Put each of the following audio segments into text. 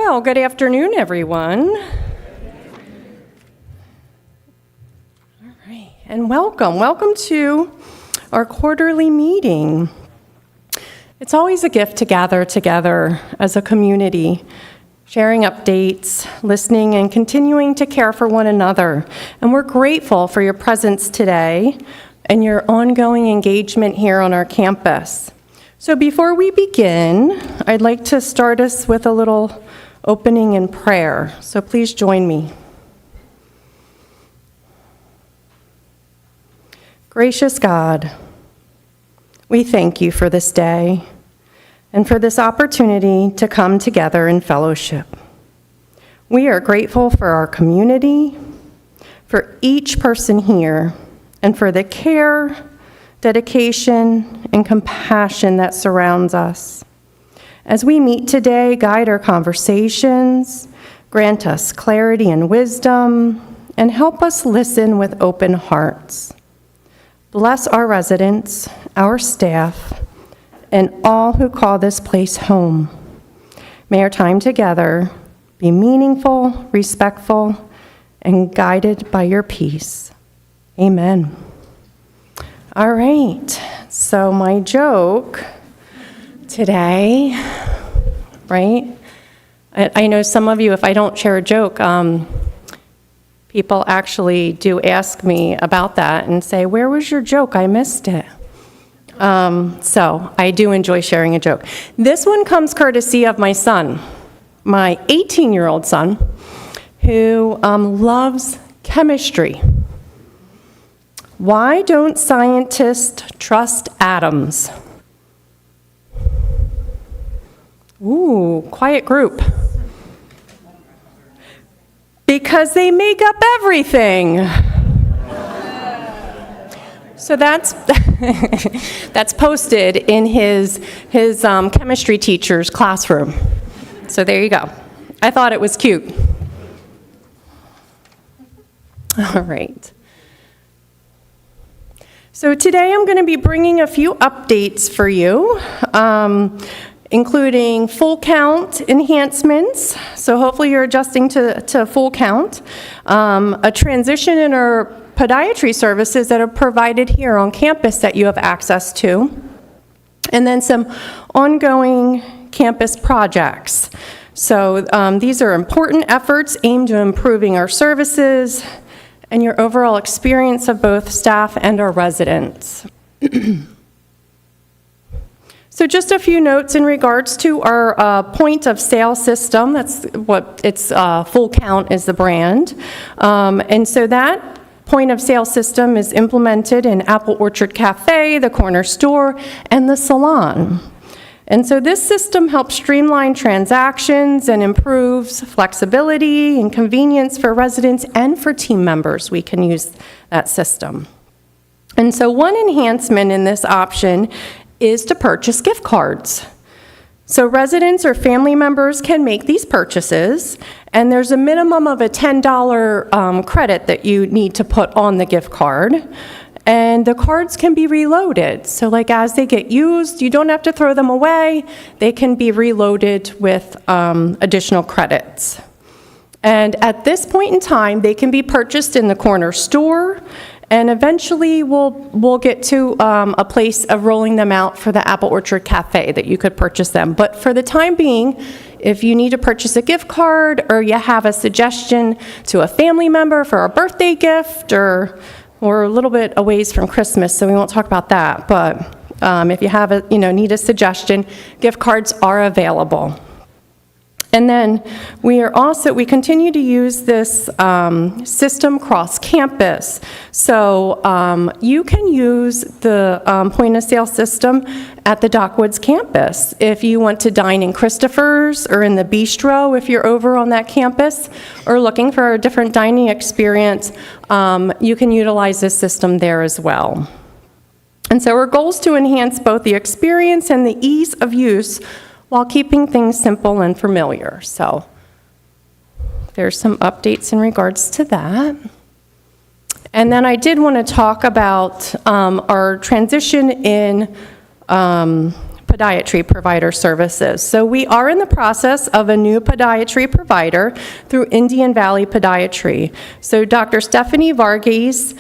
Well, good afternoon, everyone. All right, and welcome to our quarterly meeting. It's always a gift to gather together as a community, sharing updates, listening, and continuing to care for one another. And we're grateful for your presence today and your ongoing engagement here on our campus. So before we begin, I'd like to start us with a little opening in prayer. So please join me. Gracious God, we thank you for this day and for this opportunity to come together in fellowship. We are grateful for our community, for each person here, and for the care, dedication, and compassion that surrounds us. As we meet today, guide our conversations, grant us clarity and wisdom, and help us listen with open hearts. Bless our residents, our staff, and all who call this place home. May our time together be meaningful, respectful, and guided by your peace. Amen. All right, so my joke today, right? I know some of you, if I don't share a joke, people actually do ask me about that and say, where was your joke? I missed it. So I do enjoy sharing a joke. This one comes courtesy of my son, my 18-year-old son, who loves chemistry. Why don't scientists trust atoms? Ooh, quiet group. Because they make up everything. So that's that's posted in his chemistry teacher's classroom. So there you go. I thought it was cute. All right. So today I'm going to be bringing a few updates for you, including full count enhancements. So hopefully you're adjusting to full count. A transition in our podiatry services that are provided here on campus that you have access to. And then some ongoing campus projects. So these are important efforts aimed at improving our services and your overall experience of both staff and our residents. So just a few notes in regards to our point of sale system. That's what it's, Full Count is the brand. And so that point of sale system is implemented in Apple Orchard Cafe, the corner store, and the salon. And so this system helps streamline transactions and improves flexibility and convenience for residents and for team members. We can use that system. And so one enhancement in this option is to purchase gift cards. So residents or family members can make these purchases, and there's a minimum of a $10 credit that you need to put on the gift card. And the cards can be reloaded. So like as they get used, you don't have to throw them away. They can be reloaded with additional credits. And at this point in time, they can be purchased in the corner store, and eventually we'll get to a place of rolling them out for the Apple Orchard Cafe that you could purchase them. But for the time being, if you need to purchase a gift card or you have a suggestion to a family member for a birthday gift, or we're a little bit a ways from Christmas, so we won't talk about that. But if you have need a suggestion, gift cards are available. And then we continue to use this system cross campus. So you can use the point of sale system at the Dockwoods campus. If you want to dine in Christopher's or in the bistro, if you're over on that campus or looking for a different dining experience, you can utilize this system there as well. And so our goal is to enhance both the experience and the ease of use while keeping things simple and familiar. So there's some updates in regards to that. And then I did want to talk about our transition in podiatry provider services. So we are in the process of a new podiatry provider through Indian Valley Podiatry. So Dr. Stephanie Varghese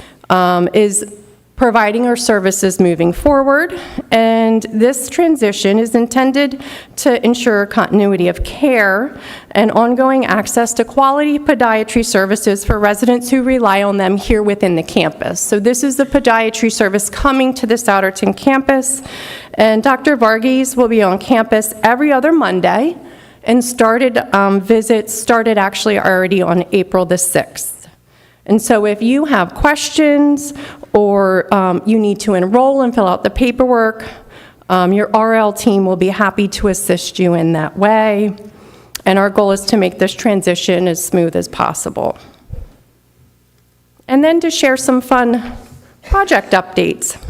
is providing our services moving forward, and this transition is intended to ensure continuity of care and ongoing access to quality podiatry services for residents who rely on them here within the campus. So this is the podiatry service coming to the Souderton campus, and Dr. Varghese will be on campus every other Monday, and visits started actually already on April the 6th. And so if you have questions or you need to enroll and fill out the paperwork, your RL team will be happy to assist you in that way. And our goal is to make this transition as smooth as possible. And then to share some fun project updates.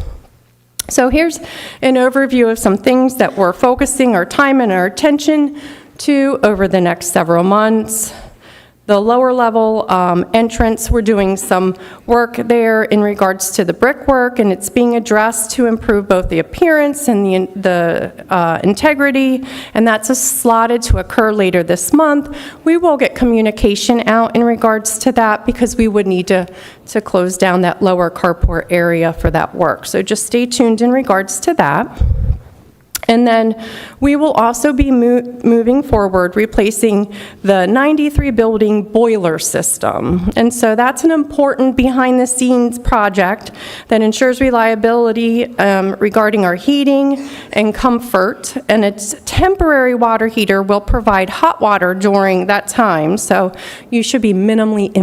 So here's an overview of some things that we're focusing our time and our attention to over the next several months. The lower level entrance, we're doing some work there in regards to the brickwork, and it's being addressed to improve both the appearance and the integrity, and that's slotted to occur later this month. We will get communication out in regards to that because we would need to close down that lower carport area for that work. So just stay tuned in regards to that. And then we will also be moving forward, replacing the 93 building boiler system. And so that's an important behind-the-scenes project that ensures reliability regarding our heating and comfort. And its temporary water heater will provide hot water during that time. So you should be minimally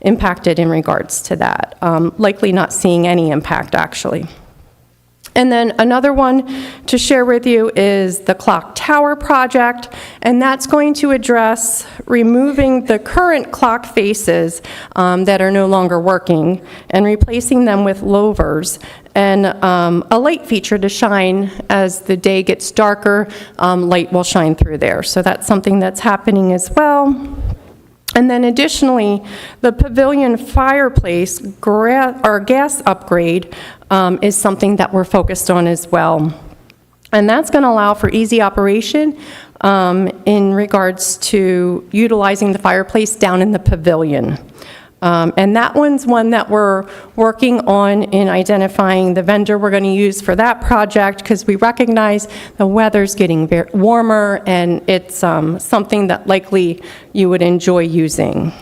impacted in regards to that. Likely not seeing any impact, actually. And then another one to share with you is the clock tower project, and that's going to address removing the current clock faces that are no longer working and replacing them with louvers and a light feature to shine as the day gets darker. Light will shine through there. So that's something that's happening as well. And then additionally, the pavilion fireplace gas upgrade is something that we're focused on as well. And that's going to allow for easy operation in regards to utilizing the fireplace down in the pavilion. And that one's one that we're working on in identifying the vendor we're going to use for that project because we recognize the weather's getting warmer and it's something that likely you would enjoy using.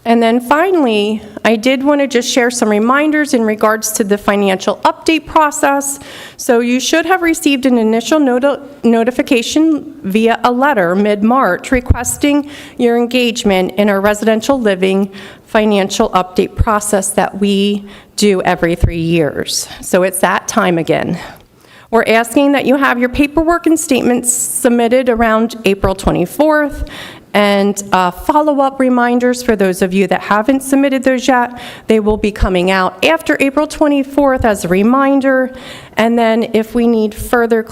And then finally, I did want to just share some reminders in regards to the financial update process. So you should have received an initial notification via a letter mid-March requesting your engagement in our residential living financial update process that we do every 3 years. So it's that time again. We're asking that you have your paperwork and statements submitted around April 24th, and follow-up reminders for those of you that haven't submitted those yet. They will be coming out after April 24th as a reminder, and then if we need further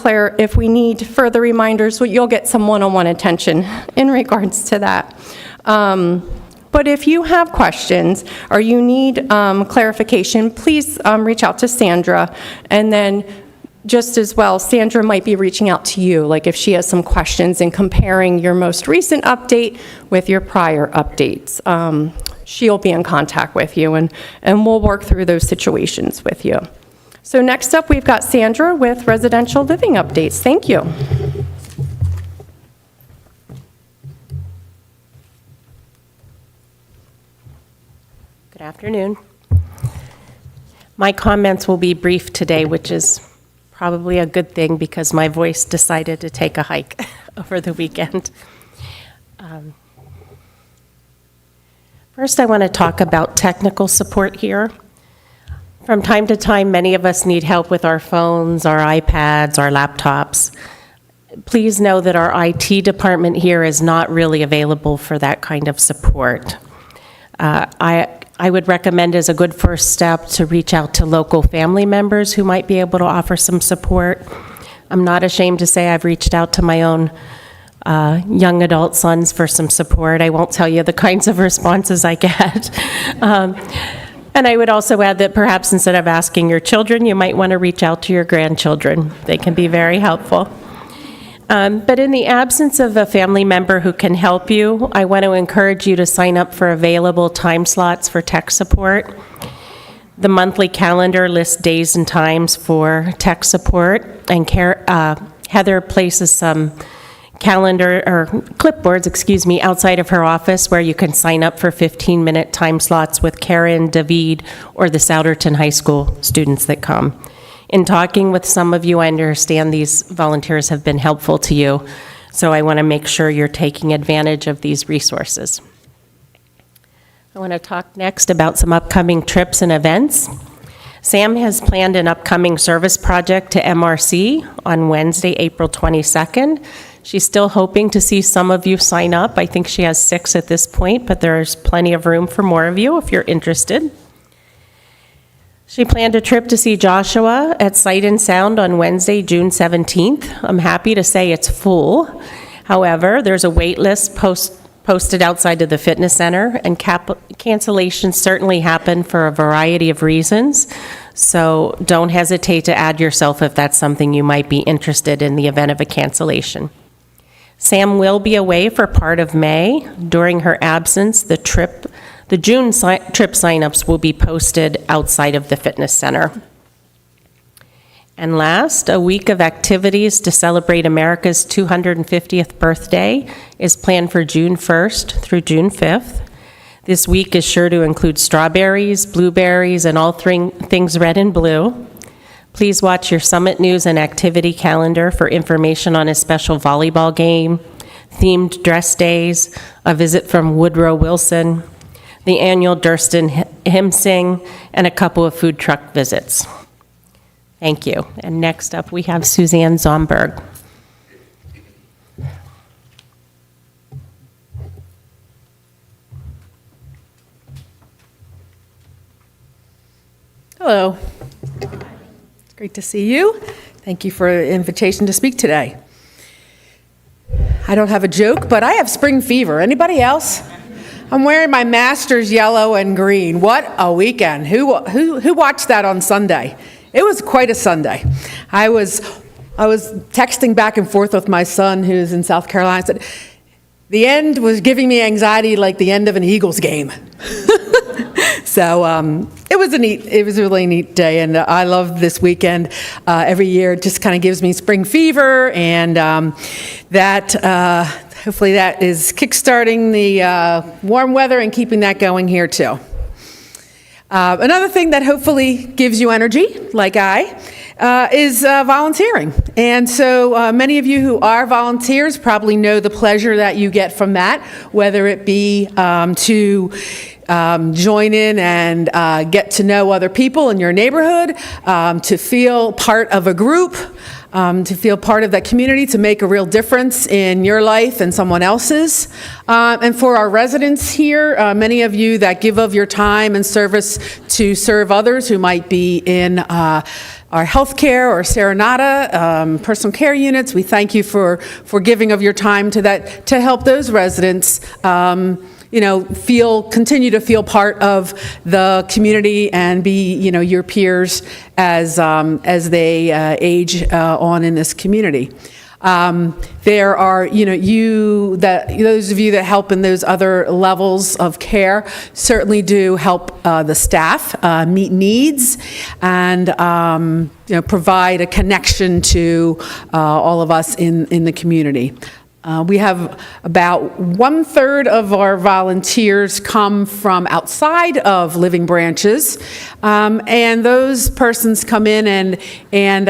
reminders, you'll get some one-on-one attention in regards to that. But if you have questions or you need clarification, please reach out to Sandra, and then just as well, Sandra might be reaching out to you, like if she has some questions and comparing your most recent update with your prior updates. She'll be in contact with you, and we'll work through those situations with you. So next up, we've got Sandra with residential living updates. Thank you. Good afternoon. My comments will be brief today, which is probably a good thing because my voice decided to take a hike over the weekend. First, I want to talk about technical support here. From time to time, many of us need help with our phones, our iPads, our laptops. Please know that our IT department here is not really available for that kind of support. I would recommend as a good first step to reach out to local family members who might be able to offer some support. I'm not ashamed to say I've reached out to my own young adult sons for some support. I won't tell you the kinds of responses I get. And I would also add that perhaps instead of asking your children, you might want to reach out to your grandchildren. They can be very helpful. But in the absence of a family member who can help you, I want to encourage you to sign up for available time slots for tech support. The monthly calendar lists days and times for tech support, and Heather places some clipboards, outside of her office where you can sign up for 15-minute time slots with Karen, David, or the Souderton High School students that come. In talking with some of you, I understand these volunteers have been helpful to you, so I want to make sure you're taking advantage of these resources. I want to talk next about some upcoming trips and events. Sam has planned an upcoming service project to MRC on Wednesday, April 22nd. She's still hoping to see some of you sign up. I think she has 6 at this point, but there's plenty of room for more of you if you're interested. She planned a trip to see Joshua at Sight and Sound on Wednesday, June 17th. I'm happy to say it's full. However, there's a wait list posted outside of the fitness center, and cancellations certainly happen for a variety of reasons. So don't hesitate to add yourself if that's something you might be interested in the event of a cancellation. Sam will be away for part of May. During her absence, the June trip signups will be posted outside of the fitness center. And last, a week of activities to celebrate America's 250th birthday is planned for June 1st through June 5th. This week is sure to include strawberries, blueberries, and all things red and blue. Please watch your Summit News and activity calendar for information on a special volleyball game, themed dress days, a visit from Woodrow Wilson, the annual Durston Hymn Sing, and a couple of food truck visits. Thank you. And next up, we have Suzanne Zomberg. Hello. It's great to see you. Thank you for the invitation to speak today. I don't have a joke, but I have spring fever. Anybody else? I'm wearing my Masters yellow and green. What a weekend. Who watched that on Sunday? It was quite a Sunday. I was texting back and forth with my son who's in South Carolina. I said, the end was giving me anxiety like the end of an Eagles game. So it was a really neat day, and I love this weekend. Every year it just kind of gives me spring fever, and hopefully that is kickstarting the warm weather and keeping that going here too. Another thing that hopefully gives you energy, like is volunteering. And so many of you who are volunteers probably know the pleasure that you get from that, whether it be to join in and get to know other people in your neighborhood, to feel part of a group, to feel part of that community, to make a real difference in your life and someone else's. And for our residents here, many of you that give of your time and service to serve others who might be in our healthcare or Serenata personal care units, we thank you for giving of your time to that, to help those residents continue to feel part of the community and be, your peers as they age on in this community. There are, those of you that help in those other levels of care certainly do help the staff meet needs and, provide a connection to all of us in the community. We have about 1/3 of our volunteers come from outside of Living Branches, and those persons come in and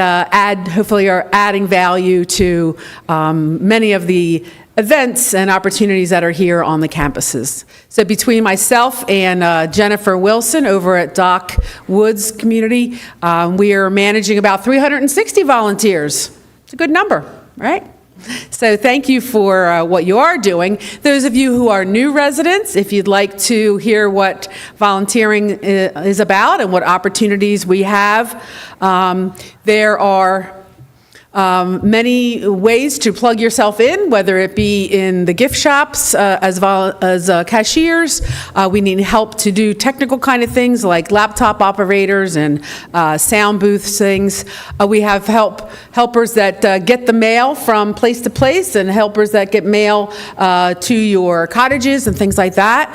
hopefully are adding value to many of the events and opportunities that are here on the campuses. So between myself and Jennifer Wilson over at Doc Woods Community, we are managing about 360 volunteers. It's a good number, right? So thank you for what you are doing. Those of you who are new residents, if you'd like to hear what volunteering is about and what opportunities we have, there are many ways to plug yourself in, whether it be in the gift shops as cashiers. We need help to do technical kind of things like laptop operators and sound booth things. We have helpers that get the mail from place to place and helpers that get mail to your cottages and things like that.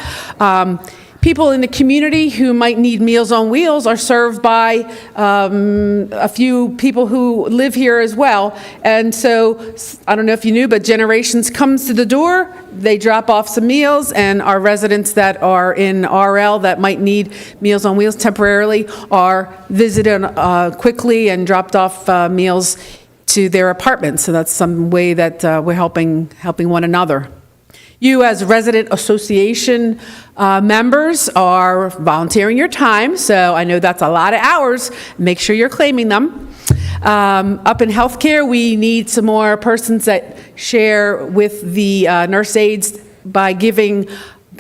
People in the community who might need Meals on Wheels are served by a few people who live here as well. And so, I don't know if you knew, but Generations comes to the door, they drop off some meals, and our residents that are in RL that might need Meals on Wheels temporarily are visited quickly and dropped off meals to their apartments. So that's some way that we're helping one another. You, as resident association members, are volunteering your time, so I know that's a lot of hours. Make sure you're claiming them. Up in healthcare, we need some more persons that share with the nurse aides by giving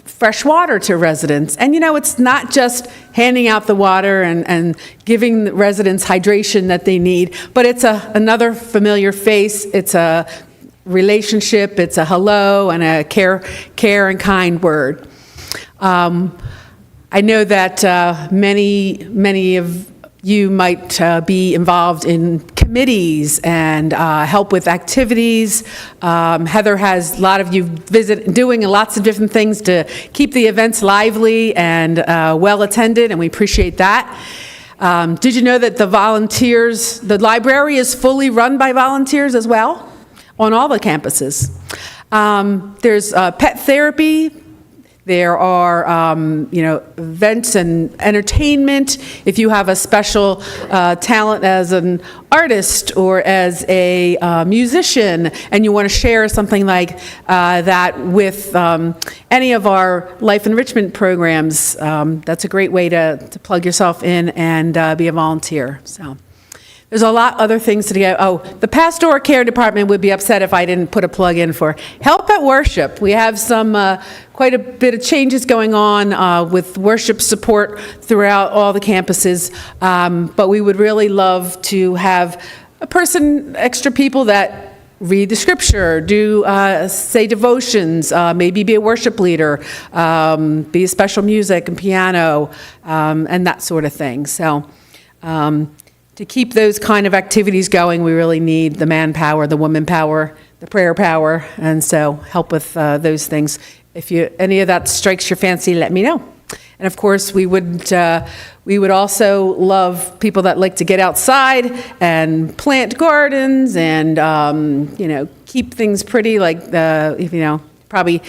fresh water to residents. And it's not just handing out the water and giving the residents hydration that they need, but it's another familiar face. It's a relationship, it's a hello and a care and kind word. I know that many of you might be involved in committees and help with activities. Heather has a lot of you doing lots of different things to keep the events lively and well attended, and we appreciate that. Did you know that the library is fully run by volunteers as well? On all the campuses. There's pet therapy. There are, events and entertainment. If you have a special talent as an artist or as a musician and you want to share something like that with any of our life enrichment programs, that's a great way to plug yourself in and be a volunteer. So. There's a lot other things to get. Oh, the pastoral care department would be upset if I didn't put a plug in for Help at Worship. We have some quite a bit of changes going on with worship support throughout all the campuses, but we would really love to have extra people that read the scripture, do say devotions, maybe be a worship leader, be a special music and piano, and that sort of thing. So. To keep those kind of activities going, we really need the manpower, the woman power, the prayer power, and so help with those things. If any of that strikes your fancy, let me know. And of course, we would also love people that like to get outside and plant gardens and keep things pretty, like probably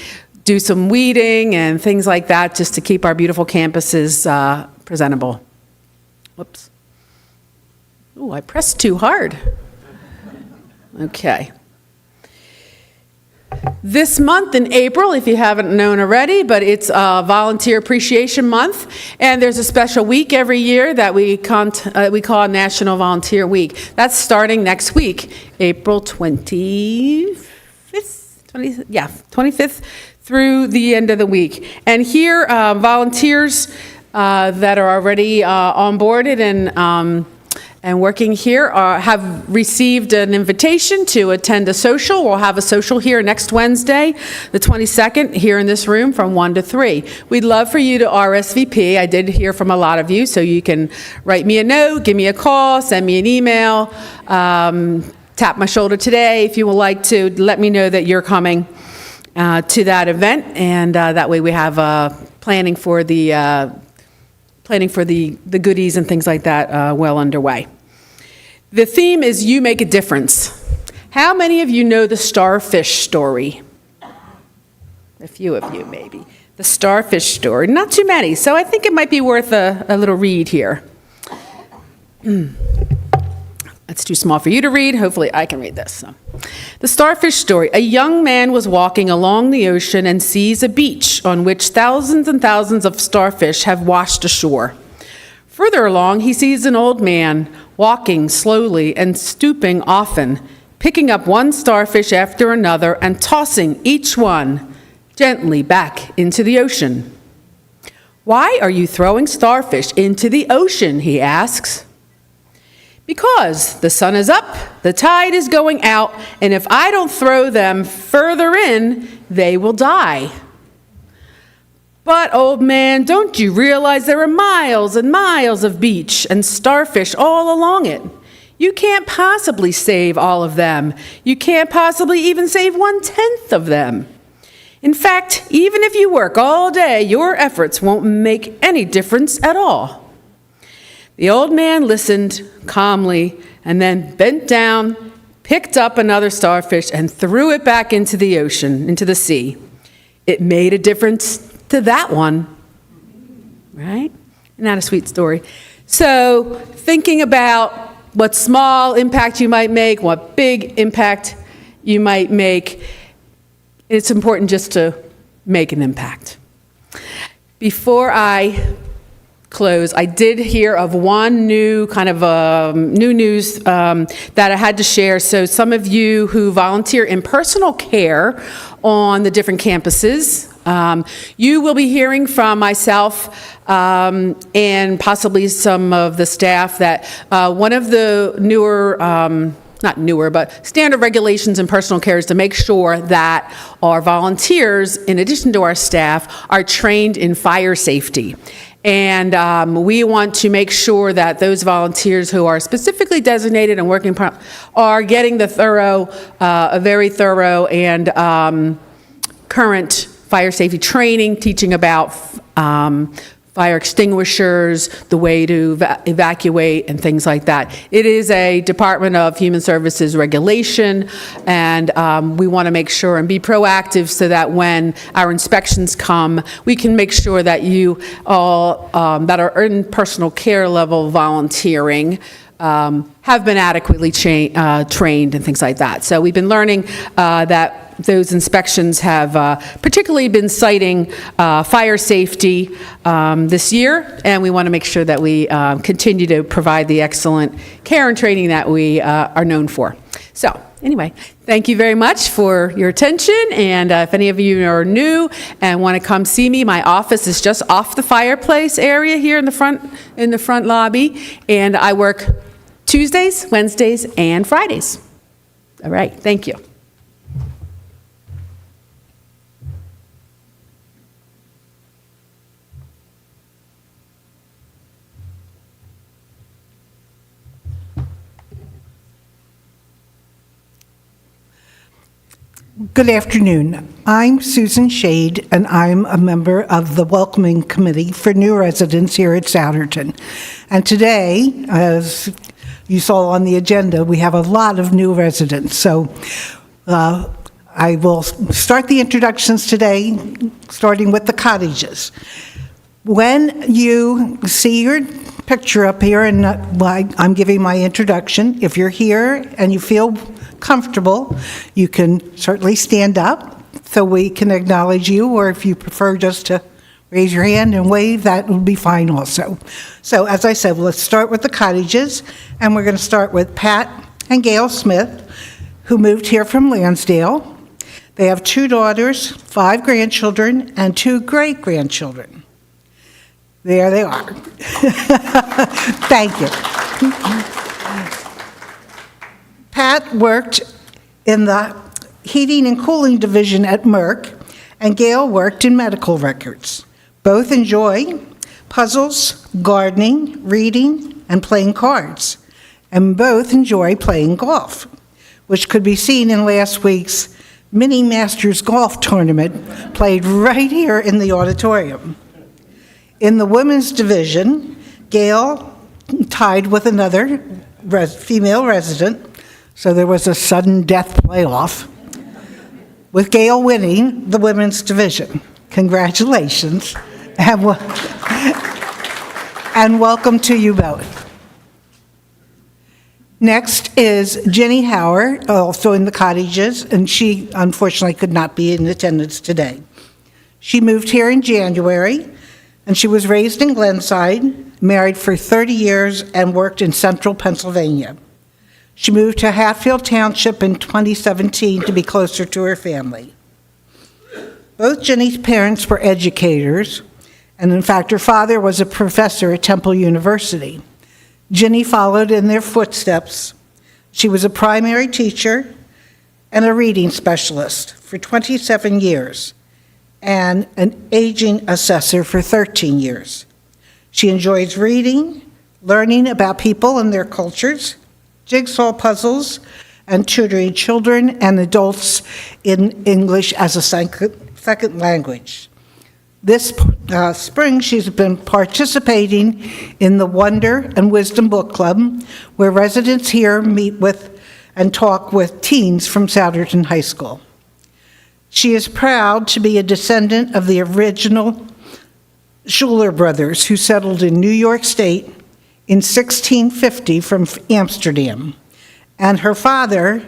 do some weeding and things like that, just to keep our beautiful campuses presentable. Whoops. Oh, I pressed too hard. Okay. This month in April, if you haven't known already, but it's Volunteer Appreciation Month, and there's a special week every year that we call National Volunteer Week. That's starting next week, April 25th through the end of the week. And here, volunteers that are already onboarded and working here have received an invitation to attend a social. We'll have a social here next Wednesday, the 22nd, here in this room from 1 to 3. We'd love for you to RSVP. I did hear from a lot of you, so you can write me a note, give me a call, send me an email, tap my shoulder today if you would like to let me know that you're coming to that event, and that way we have planning for the goodies and things like that well underway. The theme is You Make a Difference. How many of you know the starfish story? A few of you, maybe. The starfish story. Not too many, so I think it might be worth a little read here. It's too small for you to read. Hopefully I can read this. So. The starfish story. A young man was walking along the ocean and sees a beach on which thousands and thousands of starfish have washed ashore. Further along, he sees an old man walking slowly and stooping often, picking up one starfish after another and tossing each one gently back into the ocean. "Why are you throwing starfish into the ocean?" he asks. because the sun is up, the tide is going out, and if I don't throw them further in, they will die. But, old man, don't you realize there are miles and miles of beach and starfish all along it? You can't possibly save all of them. You can't possibly even save 1/10 of them. In fact, even if you work all day, your efforts won't make any difference at all. The old man listened calmly and then bent down, picked up another starfish, and threw it back into the ocean, into the sea. It made a difference to that one, right? Isn't that a sweet story? So, thinking about what small impact you might make, what big impact you might make, it's important just to make an impact. Before I close, I did hear of one new kind of new news that I had to share. So some of you who volunteer in personal care on the different campuses, you will be hearing from myself and possibly some of the staff that one of the newer, not newer, but standard regulations in personal care is to make sure that our volunteers, in addition to our staff, are trained in fire safety. And we want to make sure that those volunteers who are specifically designated and working are getting the a very thorough and current fire safety training, teaching about fire extinguishers, the way to evacuate, and things like that. It is a Department of Human Services regulation, and we want to make sure and be proactive so that when our inspections come, we can make sure that you all that are in personal care level volunteering have been adequately trained and things like that. So we've been learning that those inspections have particularly been citing fire safety this year, and we want to make sure that we continue to provide the excellent care and training that we are known for. So anyway, thank you very much for your attention, and if any of you are new and want to come see me, my office is just off the fireplace area here in the front lobby, and I work Tuesdays, Wednesdays, and Fridays. All right, thank you. Good afternoon. I'm Susan Shade, and I'm a member of the Welcoming Committee for New Residents here at Souderton. And today, as you saw on the agenda, we have a lot of new residents. So I will start the introductions today, starting with the cottages. When you see your picture up here, and I'm giving my introduction, if you're here and you feel comfortable, you can certainly stand up so we can acknowledge you, or if you prefer just to raise your hand and wave, that would be fine also. So as I said, let's start with the cottages, and we're going to start with Pat and Gail Smith, who moved here from Lansdale. They have 2 daughters, 5 grandchildren, and 2 great-grandchildren. There they are. Thank you. Pat worked in the heating and cooling division at Merck, and Gail worked in medical records. Both enjoy puzzles, gardening, reading, and playing cards. And both enjoy playing golf, which could be seen in last week's Mini Masters Golf Tournament played right here in the auditorium. In the women's division, Gail tied with another female resident, so there was a sudden death playoff, with Gail winning the women's division. Congratulations, and welcome to you both. Next is Jenny Howard, also in the cottages, and she unfortunately could not be in attendance today. She moved here in January, and she was raised in Glenside, married for 30 years, and worked in central Pennsylvania. She moved to Hatfield Township in 2017 to be closer to her family. Both Jenny's parents were educators, and in fact, her father was a professor at Temple University. Ginny followed in their footsteps. She was a primary teacher and a reading specialist for 27 years and an aging assessor for 13 years. She enjoys reading, learning about people and their cultures, jigsaw puzzles, and tutoring children and adults in English as a second language. This spring, she's been participating in the Wonder and Wisdom Book Club, where residents here meet with and talk with teens from Souderton High School. She is proud to be a descendant of the original Schuler brothers who settled in New York State in 1650 from Amsterdam. And her father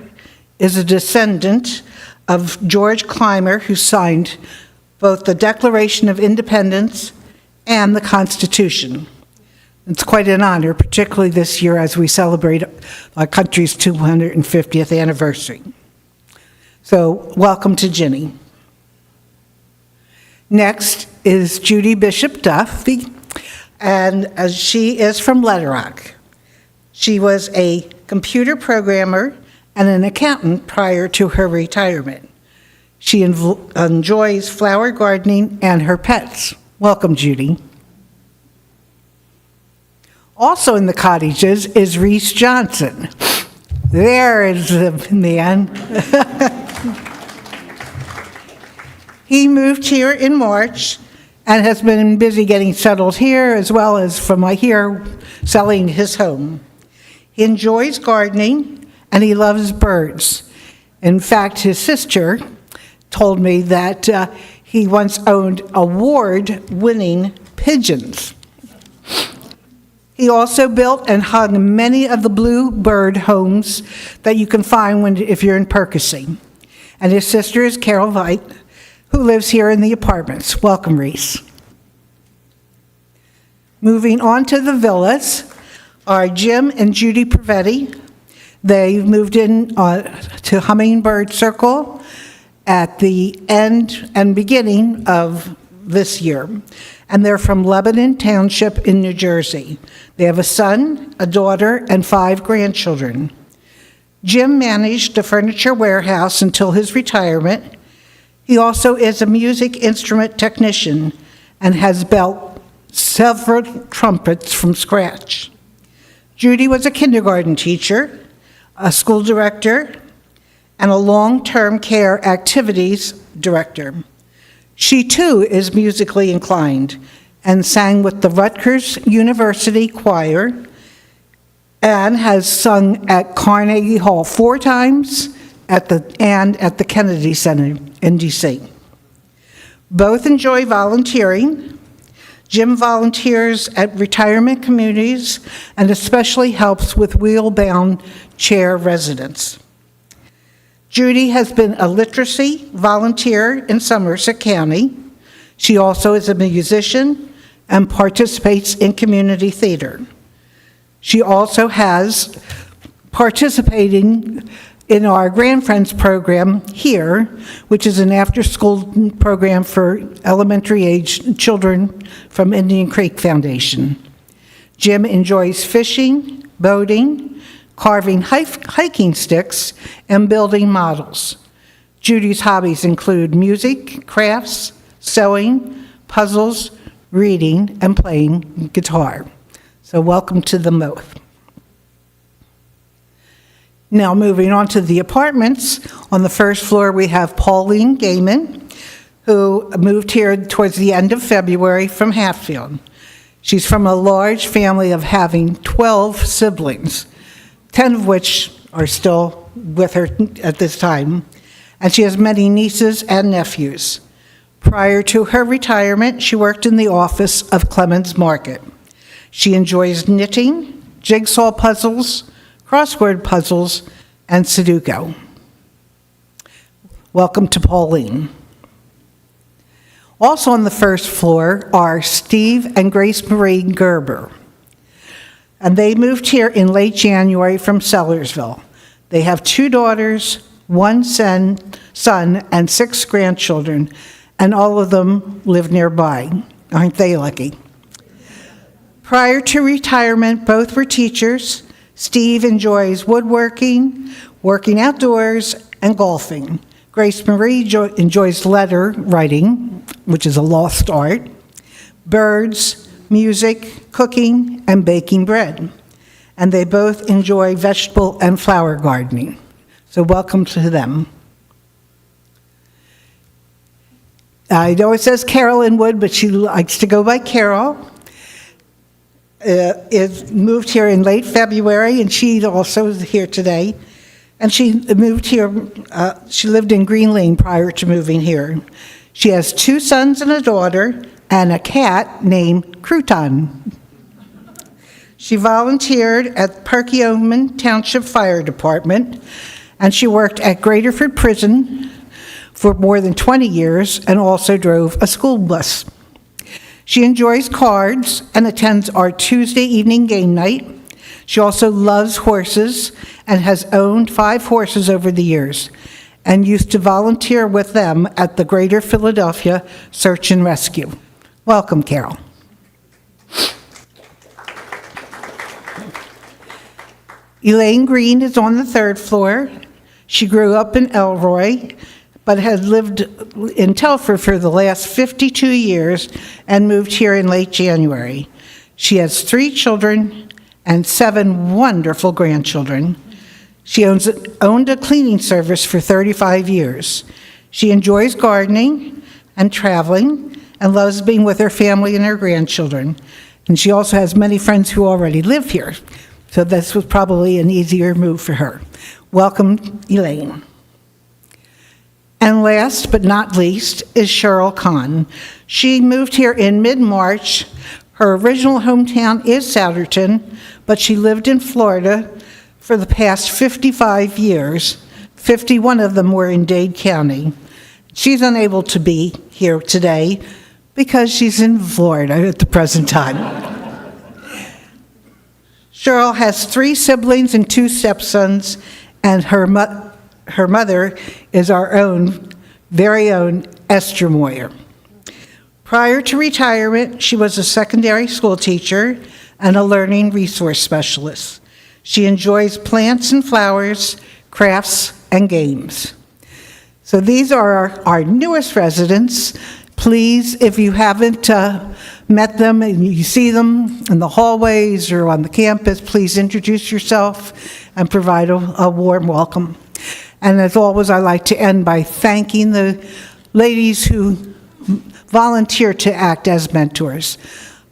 is a descendant of George Clymer, who signed both the Declaration of Independence and the Constitution. It's quite an honor, particularly this year as we celebrate our country's 250th anniversary. So, welcome to Ginny. Next is Judy Bishop Duffy, and she is from Little Rock. She was a computer programmer and an accountant prior to her retirement. She enjoys flower gardening and her pets. Welcome, Judy. Also in the cottages is Reese Johnson. There is the man. He moved here in March and has been busy getting settled here, as well as, from what I hear, selling his home. He enjoys gardening and he loves birds. In fact, his sister told me that he once owned award-winning pigeons. He also built and hung many of the bluebird homes that you can find if you're in Percy. And his sister is Carol Veit, who lives here in the apartments. Welcome, Reese. Moving on to the villas are Jim and Judy Privetti. They moved in to Hummingbird Circle at the end and beginning of this year. And they're from Lebanon Township in New Jersey. They have a son, a daughter, and 5 grandchildren. Jim managed a furniture warehouse until his retirement. He also is a music instrument technician and has built several trumpets from scratch. Judy was a kindergarten teacher, a school director, and a long-term care activities director. She too is musically inclined and sang with the Rutgers University Choir and has sung at Carnegie Hall 4 times and at the Kennedy Center in DC. Both enjoy volunteering. Jim volunteers at retirement communities and especially helps with wheel-bound chair residents. Judy has been a literacy volunteer in Somerset County. She also is a musician and participates in community theater. She also has participating in our Grand Friends program here, which is an after-school program for elementary-age children from Indian Creek Foundation. Jim enjoys fishing, boating, carving hiking sticks, and building models. Judy's hobbies include music, crafts, sewing, puzzles, reading, and playing guitar. So welcome to them both. Now moving on to the apartments. On the first floor we have Pauline Gaiman, who moved here towards the end of February from Hatfield. She's from a large family of having 12 siblings, 10 of which are still with her at this time, and she has many nieces and nephews. Prior to her retirement, she worked in the office of Clemens Market. She enjoys knitting, jigsaw puzzles, crossword puzzles, and Sudoku. Welcome to Pauline. Also on the first floor are Steve and Grace Marie Gerber. And they moved here in late January from Sellersville. They have 2 daughters, 1 son, and 6 grandchildren, and all of them live nearby. Aren't they lucky? Prior to retirement, both were teachers. Steve enjoys woodworking, working outdoors, and golfing. Grace Marie enjoys letter writing, which is a lost art, birds, music, cooking, and baking bread. And they both enjoy vegetable and flower gardening. So welcome to them. I know it says Carolyn Wood, but she likes to go by Carol. Is moved here in late February, and she also is here today. And she moved here, she lived in Green Lane prior to moving here. She has 2 sons and a daughter, and a cat named Crouton. She volunteered at Perkiomen Township Fire Department, and she worked at Graterford Prison for more than 20 years and also drove a school bus. She enjoys cards and attends our Tuesday evening game night. She also loves horses and has owned 5 horses over the years and used to volunteer with them at the Greater Philadelphia Search and Rescue. Welcome, Carol. Elaine Green is on the 3rd floor. She grew up in Elroy, but has lived in Telford for the last 52 years and moved here in late January. She has 3 children and 7 wonderful grandchildren. She owned a cleaning service for 35 years. She enjoys gardening and traveling and loves being with her family and her grandchildren. And she also has many friends who already live here. So this was probably an easier move for her. Welcome, Elaine. And last but not least is Cheryl Kahn. She moved here in mid-March. Her original hometown is Souderton, but she lived in Florida for the past 55 years. 51 of them were in Dade County. She's unable to be here today because she's in Florida at the present time. Cheryl has 3 siblings and 2 stepsons, and her mother is our very own Esther Moyer. Prior to retirement, she was a secondary school teacher and a learning resource specialist. She enjoys plants and flowers, crafts, and games. So these are our newest residents. Please, if you haven't met them and you see them in the hallways or on the campus, please introduce yourself and provide a warm welcome. And as always, I like to end by thanking the ladies who volunteer to act as mentors.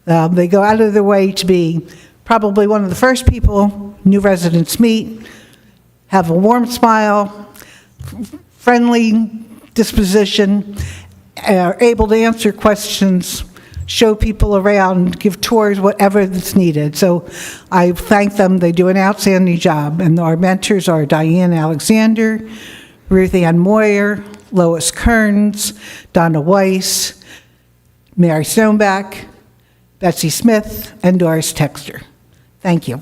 They go out of their way to be probably one of the first people new residents meet, have a warm smile, friendly disposition, are able to answer questions, show people around, give tours, whatever is needed. So I thank them. They do an outstanding job. And our mentors are Diane Alexander, Ruth Ann Moyer, Lois Kearns, Donna Weiss, Mary Stoneback, Betsy Smith, and Doris Texter. Thank you.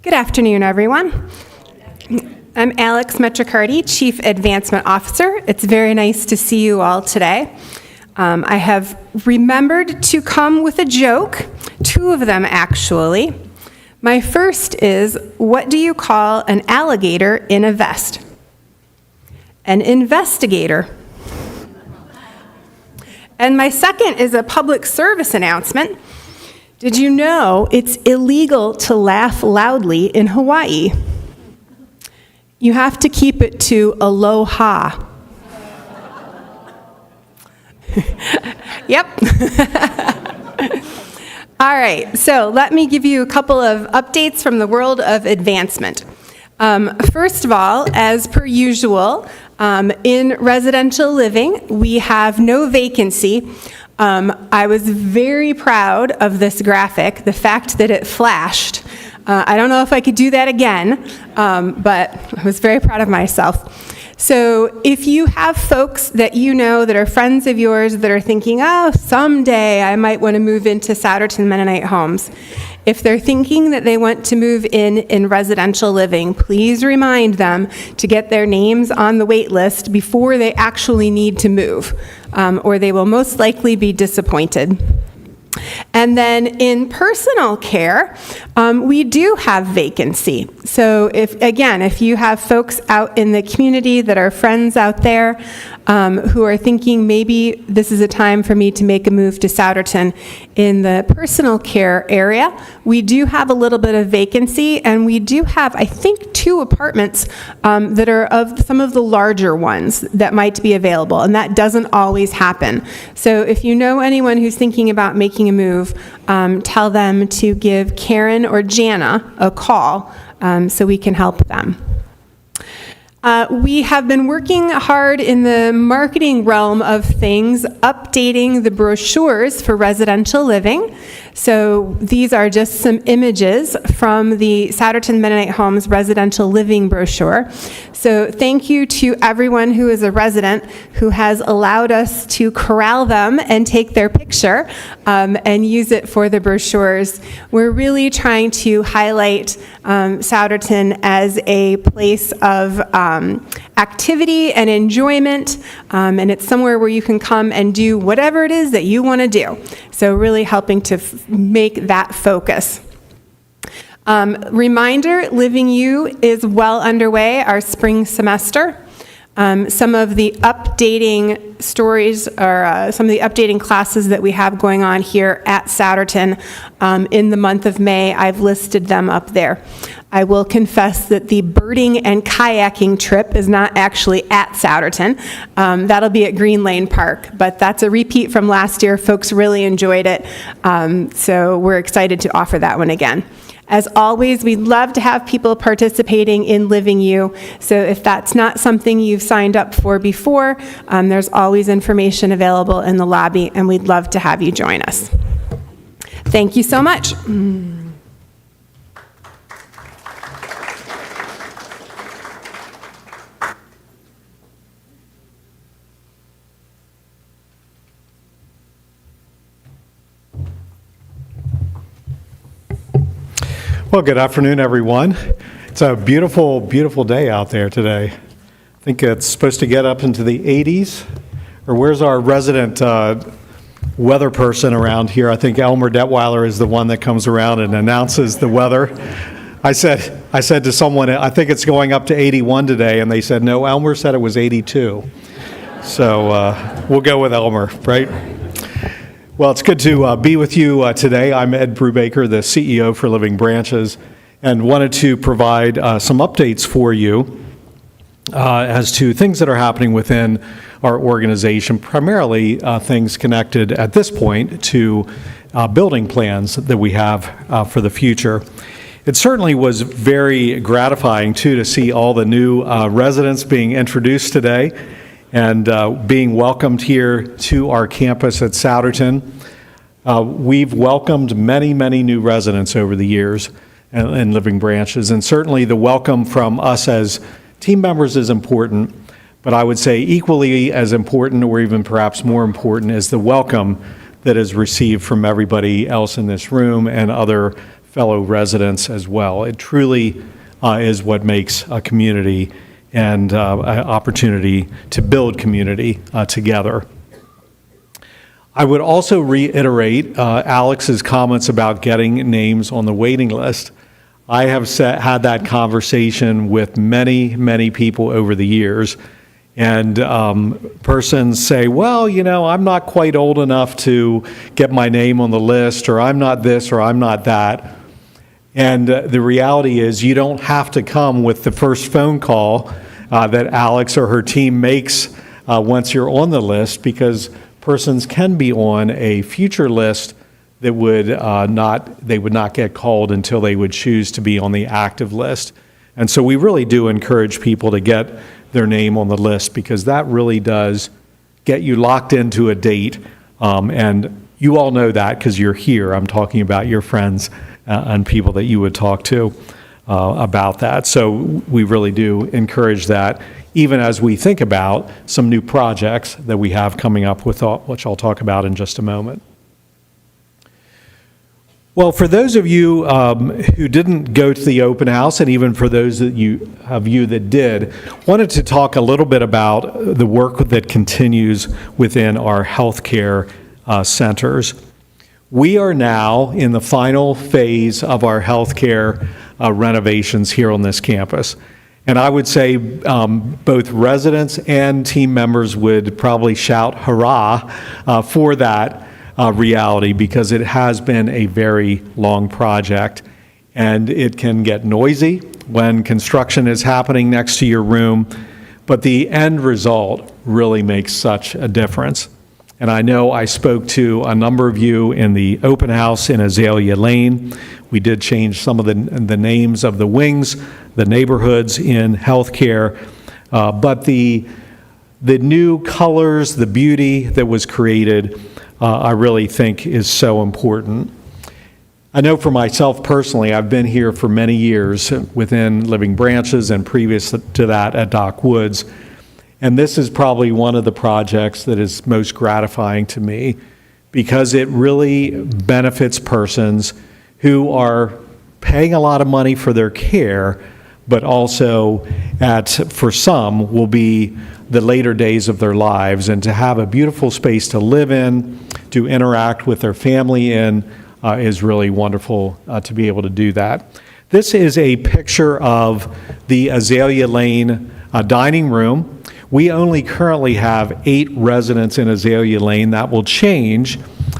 Good afternoon, everyone. I'm Alex Metricardi, Chief Advancement Officer. It's very nice to see you all today. I have remembered to come with a joke, 2 of them actually. My first is, what do you call an alligator in a vest? An investigator. And my second is a public service announcement. Did you know it's illegal to laugh loudly in Hawaii? You have to keep it to aloha. Yep. All right, so let me give you a couple of updates from the world of advancement. First of all, as per usual, in residential living, we have no vacancy. I was very proud of this graphic, the fact that it flashed. I don't know if I could do that again, but I was very proud of myself. So if you have folks that you know that are friends of yours that are thinking, oh, someday I might want to move into Souderton Mennonite Homes, if they're thinking that they want to move in residential living, please remind them to get their names on the wait list before they actually need to move, or they will most likely be disappointed. And then in personal care, we do have vacancy. So if you have folks out in the community that are friends out there who are thinking maybe this is a time for me to make a move to Souderton in the personal care area, we do have a little bit of vacancy, and we do have, I think, 2 apartments that are of some of the larger ones that might be available, and that doesn't always happen. So if you know anyone who's thinking about making a move, tell them to give Karen or Jana a call so we can help them. We have been working hard in the marketing realm of things, updating the brochures for residential living. So these are just some images from the Souderton Mennonite Homes residential living brochure. So thank you to everyone who is a resident who has allowed us to corral them and take their picture and use it for the brochures. We're really trying to highlight Souderton as a place of activity and enjoyment, and it's somewhere where you can come and do whatever it is that you want to do. So really helping to make that focus. Reminder, Living U is well underway, our spring semester. Some of the updating stories or some of the updating classes that we have going on here at Souderton in the month of May, I've listed them up there. I will confess that the birding and kayaking trip is not actually at Souderton. That'll be at Green Lane Park, but that's a repeat from last year. Folks really enjoyed it, so we're excited to offer that one again. As always, we'd love to have people participating in Living U, so if that's not something you've signed up for before, there's always information available in the lobby, and we'd love to have you join us. Thank you so much. Well, good afternoon, everyone. It's a beautiful, beautiful day out there today. I think it's supposed to get up into the 80s. Or where's our resident weather person around here? I think Elmer Detweiler is the one that comes around and announces the weather. I said to someone, I think it's going up to 81 today, and they said, no, Elmer said it was 82. So we'll go with Elmer, right? Well, it's good to be with you today. I'm Ed Brubaker, the CEO for Living Branches, and wanted to provide some updates for you as to things that are happening within our organization, primarily things connected at this point to building plans that we have for the future. It certainly was very gratifying, too, to see all the new residents being introduced today and being welcomed here to our campus at Souderton. We've welcomed many, many new residents over the years in Living Branches, and certainly the welcome from us as team members is important, but I would say equally as important, or even perhaps more important, is the welcome that is received from everybody else in this room and other fellow residents as well. It truly is what makes a community and an opportunity to build community together. I would also reiterate Alex's comments about getting names on the waiting list. I have had that conversation with many, many people over the years, and persons say, well, you know, I'm not quite old enough to get my name on the list, or I'm not this, or I'm not that. And the reality is you don't have to come with the first phone call that Alex or her team makes once you're on the list, because persons can be on a future list that would not get called until they would choose to be on the active list. And so we really do encourage people to get their name on the list, because that really does get you locked into a date. And you all know that because you're here. I'm talking about your friends and people that you would talk to. about that. So we really do encourage that, even as we think about some new projects that we have coming up, which I'll talk about in just a moment. Well, for those of you who didn't go to the open house, and even for those of you that did, wanted to talk a little bit about the work that continues within our healthcare centers. We are now in the final phase of our healthcare renovations here on this campus. And I would say both residents and team members would probably shout hurrah for that reality, because it has been a very long project, and it can get noisy when construction is happening next to your room, but the end result really makes such a difference. And I know I spoke to a number of you in the open house in Azalea Lane. We did change some of the names of the wings, the neighborhoods in healthcare, but the new colors, the beauty that was created, I really think is so important. I know for myself personally, I've been here for many years within Living Branches and previous to that at Dock Woods, and this is probably one of the projects that is most gratifying to me, because it really benefits persons who are paying a lot of money for their care, but also for some will be the later days of their lives, and to have a beautiful space to live in, to interact with their family in, is really wonderful to be able to do that. This is a picture of the Azalea Lane dining room. We only currently have 8 residents in Azalea Lane. That will change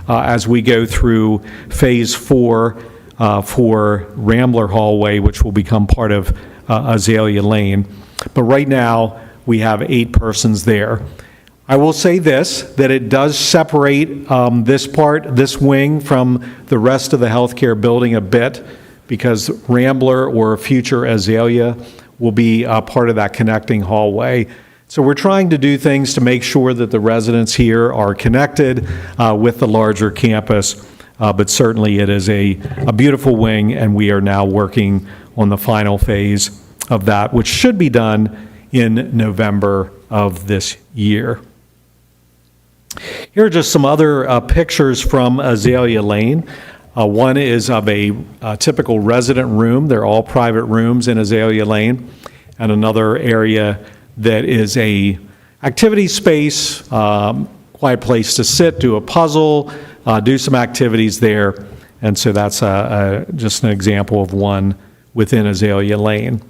as we go through phase 4 for Rambler Hallway, which will become part of Azalea Lane. But right now, we have 8 persons there. I will say this, that it does separate this wing from the rest of the healthcare building a bit, because Rambler or future Azalea will be part of that connecting hallway. So we're trying to do things to make sure that the residents here are connected with the larger campus, but certainly it is a beautiful wing, and we are now working on the final phase of that, which should be done in November of this year. Here are just some other pictures from Azalea Lane. One is of a typical resident room. They're all private rooms in Azalea Lane. And another area that is a activity space, quiet place to sit, do a puzzle, do some activities there. And so that's just an example of one within Azalea Lane.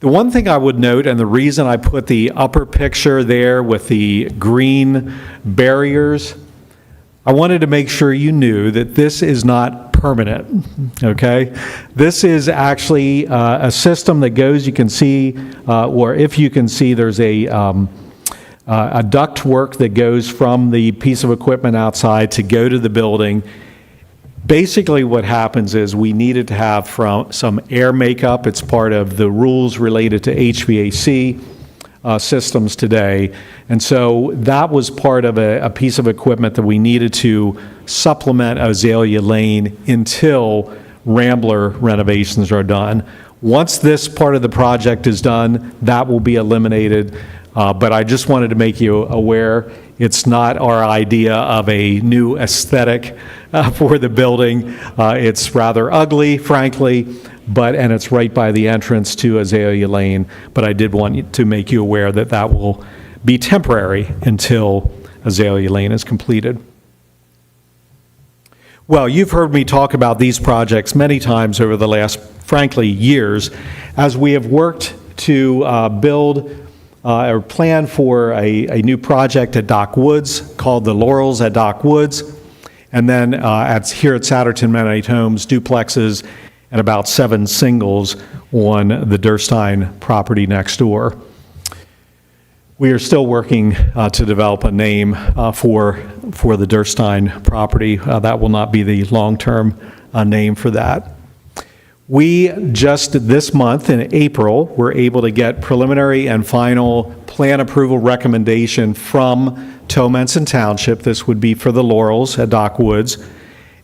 The one thing I would note, and the reason I put the upper picture there with the green barriers, I wanted to make sure you knew that this is not permanent, okay? This is actually a system that goes, you can see, or if you can see, there's a duct work that goes from the piece of equipment outside to go to the building. Basically what happens is we needed to have some air makeup. It's part of the rules related to HVAC systems today. And so that was part of a piece of equipment that we needed to supplement Azalea Lane until Rambler renovations are done. Once this part of the project is done, that will be eliminated. But I just wanted to make you aware, it's not our idea of a new aesthetic for the building. It's rather ugly, frankly, and it's right by the entrance to Azalea Lane. But I did want to make you aware that that will be temporary until Azalea Lane is completed. Well, you've heard me talk about these projects many times over the last, frankly, years, as we have worked to build or plan for a new project at Dock Woods called the Laurels at Dock Woods, and then here at Satterton Mennonite Homes, duplexes and about 7 singles on the Durstein property next door. We are still working to develop a name for the Durstein property. That will not be the long-term name for that. We just this month in April were able to get preliminary and final plan approval recommendation from Tomenson Township. This would be for the Laurels at Dock Woods.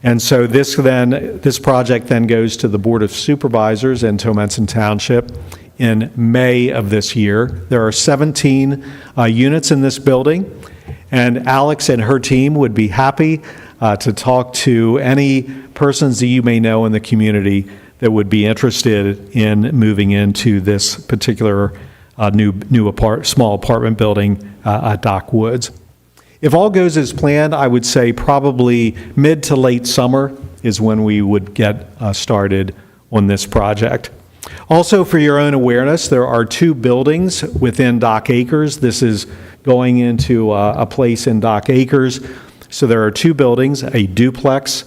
And so this project then goes to the Board of Supervisors in Tomenson Township in May of this year. There are 17 units in this building, and Alex and her team would be happy to talk to any persons that you may know in the community that would be interested in moving into this particular small apartment building at Dock Woods. If all goes as planned, I would say probably mid to late summer is when we would get started on this project. Also, for your own awareness, there are 2 buildings within Dock Acres. This is going into a place in Dock Acres. So there are 2 buildings, a duplex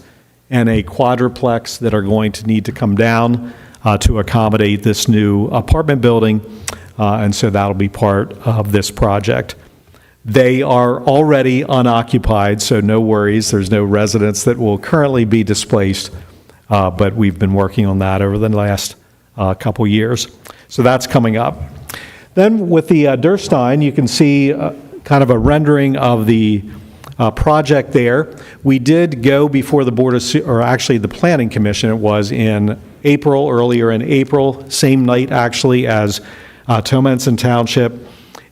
and a quadruplex, that are going to need to come down to accommodate this new apartment building. And so that'll be part of this project. They are already unoccupied, so no worries. There's no residents that will currently be displaced, but we've been working on that over the last couple years. So that's coming up. Then with the Durstein, you can see kind of a rendering of the project there. We did go before the the Planning Commission. It was in April, earlier in April, same night actually as Tomenson Township.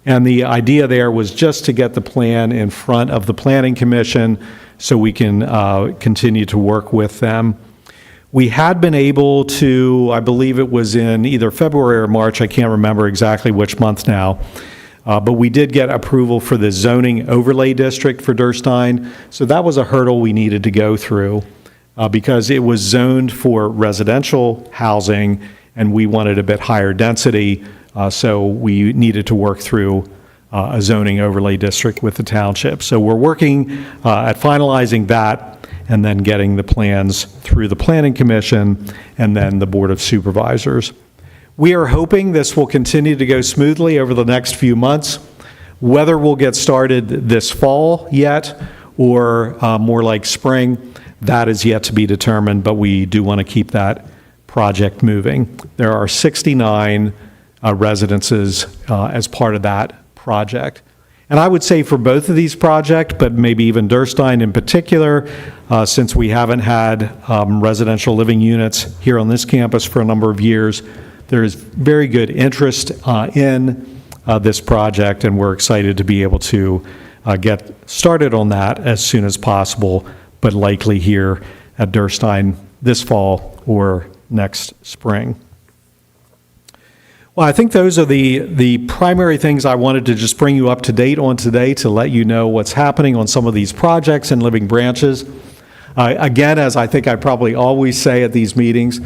And the idea there was just to get the plan in front of the Planning Commission so we can continue to work with them. We had been able to, I believe it was in either February or March, I can't remember exactly which month now, but we did get approval for the zoning overlay district for Durstein. So that was a hurdle we needed to go through because it was zoned for residential housing and we wanted a bit higher density. So we needed to work through a zoning overlay district with the township. So we're working at finalizing that and then getting the plans through the Planning Commission and then the Board of Supervisors. We are hoping this will continue to go smoothly over the next few months. Whether we'll get started this fall yet or more like spring, that is yet to be determined, but we do want to keep that project moving. There are 69 residences as part of that project. And I would say for both of these projects, but maybe even Durstein in particular, since we haven't had residential living units here on this campus for a number of years, there is very good interest in this project, and we're excited to be able to get started on that as soon as possible, but likely here at Durstein this fall or next spring. Well, I think those are the primary things I wanted to just bring you up to date on today to let you know what's happening on some of these projects in Living Branches. Again, as I think I probably always say at these meetings,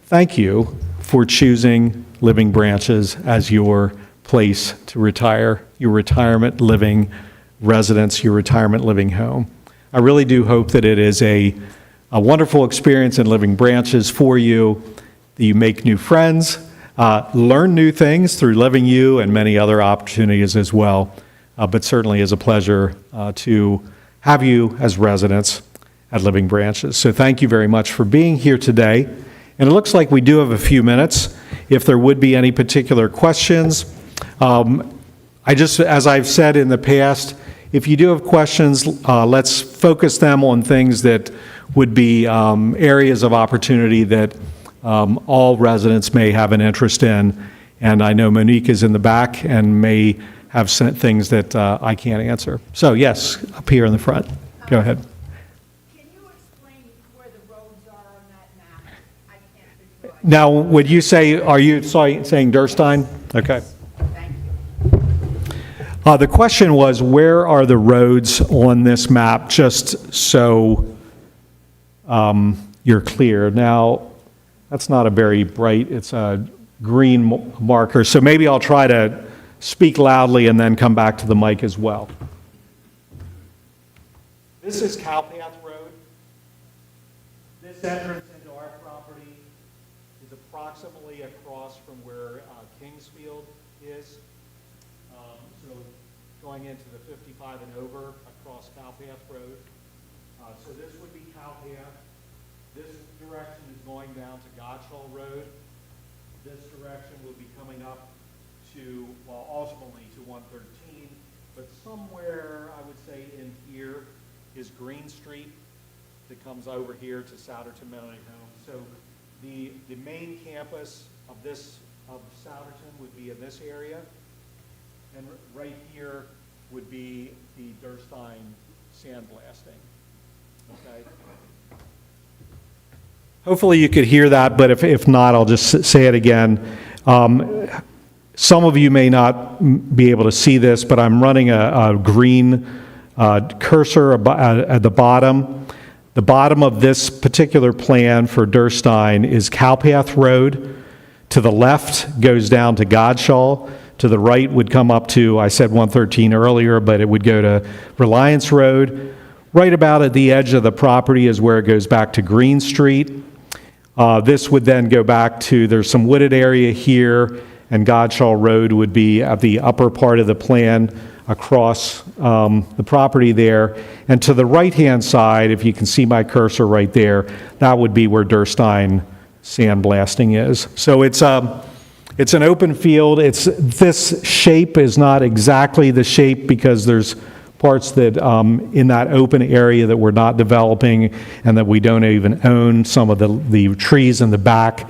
thank you for choosing Living Branches as your place to retire, your retirement living residence, your retirement living home. I really do hope that it is a wonderful experience in Living Branches for you, that you make new friends, learn new things through Living U and many other opportunities as well. But certainly is a pleasure to have you as residents at Living Branches. So thank you very much for being here today. And it looks like we do have a few minutes. If there would be any particular questions, as I've said in the past, if you do have questions, let's focus them on things that would be areas of opportunity that all residents may have an interest in. And I know Monique is in the back and may have things that I can't answer. So yes, up here in the front. Go ahead. Can you explain where the roads are on that map? I can't visualize. Now, would you say, are you saying Durstein? Okay. Thank you. The question was, where are the roads on this map, just so you're clear. Now, that's not a very bright, it's a green marker, so maybe I'll try to speak loudly and then come back to the mic as well. This is Cowpath Road. This entrance into our property is approximately across from where Kingsfield is. So going into the 55 and over across Cowpath Road. So this would be Cowpath. This direction is going down to Gottschall Road. This direction will be coming up to, well, ultimately to 113, but somewhere, I would say, in here is Green Street. that comes over here to Souderton Mennonite Home. So the main campus of Souderton would be in this area, and right here would be the Durstein sandblasting. Okay. Hopefully you could hear that, but if not, I'll just say it again. Some of you may not be able to see this, but I'm running a green cursor at the bottom. The bottom of this particular plan for Durstein is Cowpath Road. To the left goes down to Godshall. To the right would come up to, I said 113 earlier, but it would go to Reliance Road. Right about at the edge of the property is where it goes back to Green Street. This would then go back to, there's some wooded area here, and Godshall Road would be at the upper part of the plan across the property there. And to the right-hand side, if you can see my cursor right there, that would be where Durstein sandblasting is. So it's an open field. This shape is not exactly the shape because there's parts that in that open area that we're not developing and that we don't even own, some of the trees in the back.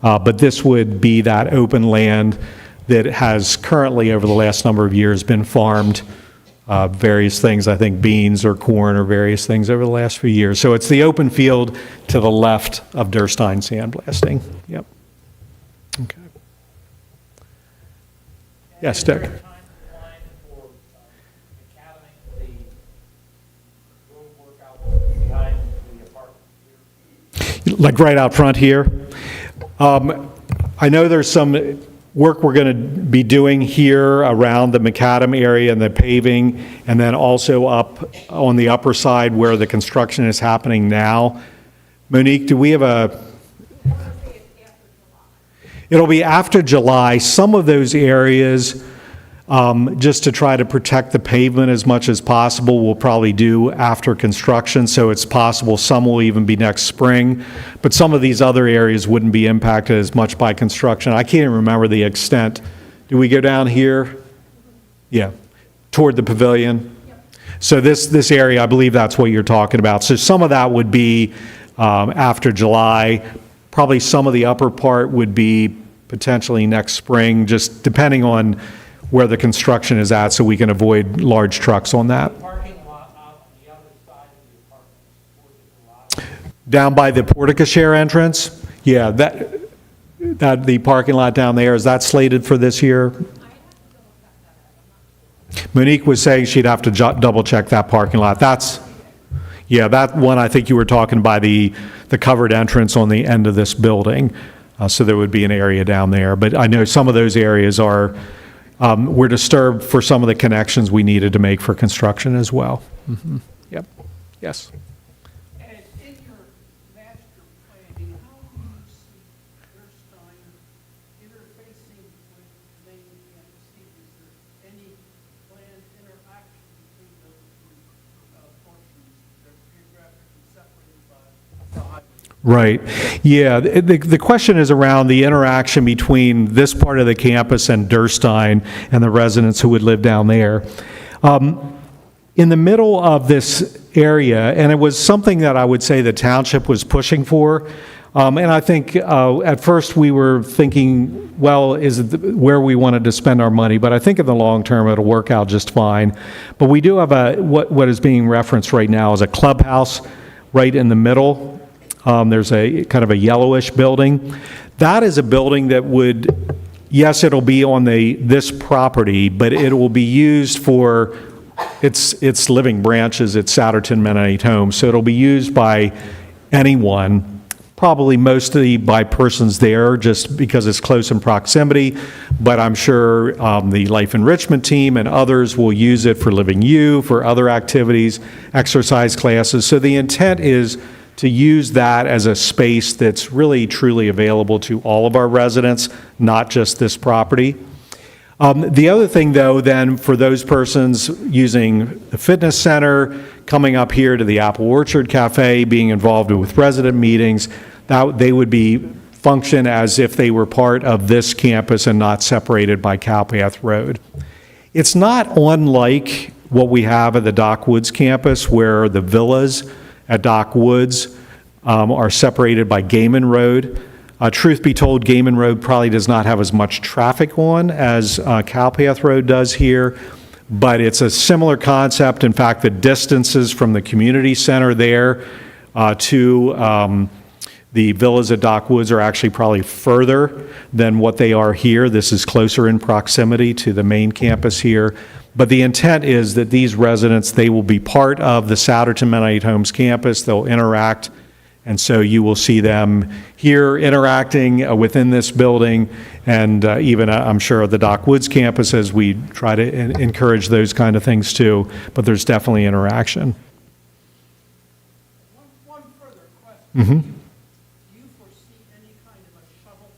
But this would be that open land that has currently, over the last number of years, been farmed various things, I think beans or corn or various things over the last few years. So it's the open field to the left of Durstein sandblasting. Yep. Okay. Yes, Dick. Like right out front here. I know there's some work we're going to be doing here around the macadam area and the paving, and then also up on the upper side where the construction is happening now. Monique, do we have It'll be after July. Some of those areas, just to try to protect the pavement as much as possible, we'll probably do after construction, so it's possible some will even be next spring. But some of these other areas wouldn't be impacted as much by construction. I can't even remember the extent. Do we go down here? Yeah, toward the pavilion? So this area, I believe that's what you're talking about. So some of that would be after July. Probably some of the upper part would be potentially next spring, just depending on where the construction is at, so we can avoid large trucks on that. Parking lot out the other side of the apartment. Down by the Porticashare entrance? Yeah, that the parking lot down there, is that slated for this year? Monique was saying she'd have to double check that parking lot. Yeah, that one, I think you were talking by the covered entrance on the end of this building. So there would be an area down there. But I know some of those areas were disturbed for some of the connections we needed to make for construction as well. Mm-hmm. Yep. Yes. And in your master planning, how do you see Durstein interfacing with the main campus? Is there any planned interaction between those two portions that are geographically separated by the highway? Right. Yeah. The question is around the interaction between this part of the campus and Durstein and the residents who would live down there. In the middle of this area, and it was something that I would say the township was pushing for, and I think at first we were thinking, well, is it where we wanted to spend our money? But I think in the long term it'll work out just fine. But we do have what is being referenced right now is a clubhouse right in the middle. There's a kind of a yellowish building. That is a building that would, yes, it'll be on this property, but it will be used for its living branches at Souderton Mennonite Home. So it'll be used by anyone, probably mostly by persons there just because it's close in proximity. But I'm sure the Life Enrichment team and others will use it for Living U, for other activities, exercise classes. So the intent is to use that as a space that's really truly available to all of our residents, not just this property. The other thing, though, then, for those persons using the fitness center, coming up here to the Apple Orchard Cafe, being involved with resident meetings, that they would function as if they were part of this campus and not separated by Cowpath Road. It's not unlike what we have at the Dockwoods campus, where the villas at Dock Woods are separated by Gaiman Road. Truth be told, Gaiman Road probably does not have as much traffic on as Cowpath Road does here, but it's a similar concept. In fact, the distances from the community center there to the villas at Dock Woods are actually probably further than what they are here. This is closer in proximity to the main campus here. But the intent is that these residents, they will be part of the Souderton Mennonite Homes campus. They'll interact. And so you will see them here interacting within this building, and even, I'm sure, at the Dock Woods campus as we try to encourage those kind of things too. But there's definitely interaction. One further question. Do you foresee any kind of a shuttle